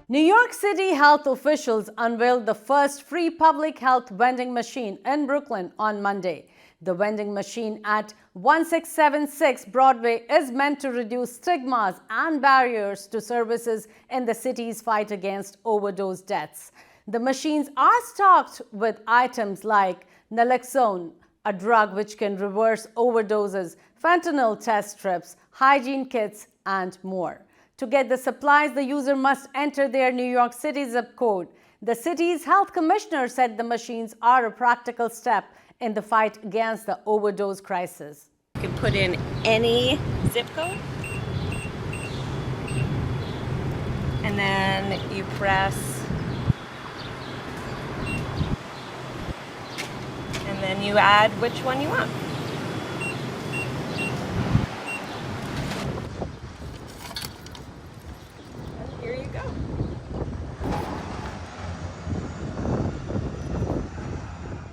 New York City health officials unveiled the first free public health vending machine in Brooklyn on Monday. The vending machine at 1676 Broadway is meant to reduce stigmas and barriers to services in the city's fight against overdose deaths. The machines are stocked with items like naloxone, a drug which can reverse overdoses, fentanyl test strips, hygiene kits, and more. To get the supplies, the user must enter their New York City zip code. The city's health commissioner said the machines are a practical step in the fight against the overdose crisis. You can put in any zip code, and then you press, and then you add which one you want. Here you go.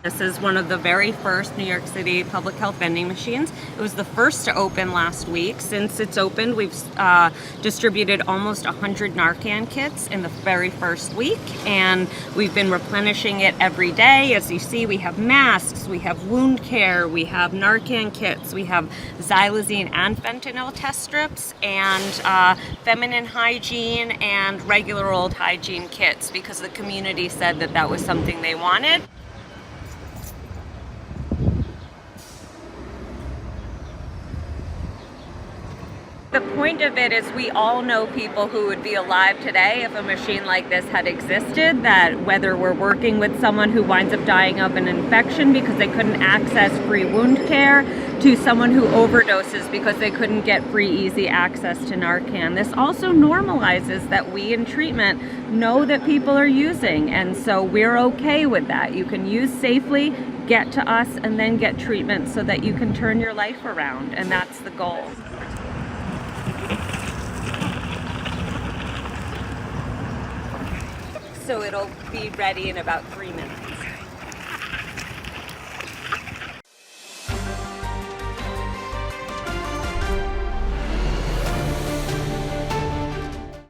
This is one of the very first New York City public health vending machines. It was the first to open last week. Since it's opened, we've distributed almost 100 Narcan kits in the very first week, and we've been replenishing it every day. As you see, we have masks, we have wound care, we have Narcan kits, we have xylazine and fentanyl test strips, and feminine hygiene and regular old hygiene kits, because the community said that that was something they wanted. The point of it is we all know people who would be alive today if a machine like this had existed, that whether we're working with someone who winds up dying of an infection because they couldn't access free wound care, to someone who overdoses because they couldn't get free, easy access to Narcan. This also normalizes that we in treatment know that people are using, and so we're okay with that. You can use safely, get to us, and then get treatment so that you can turn your life around, and that's the goal. So it'll be ready in about 3 minutes.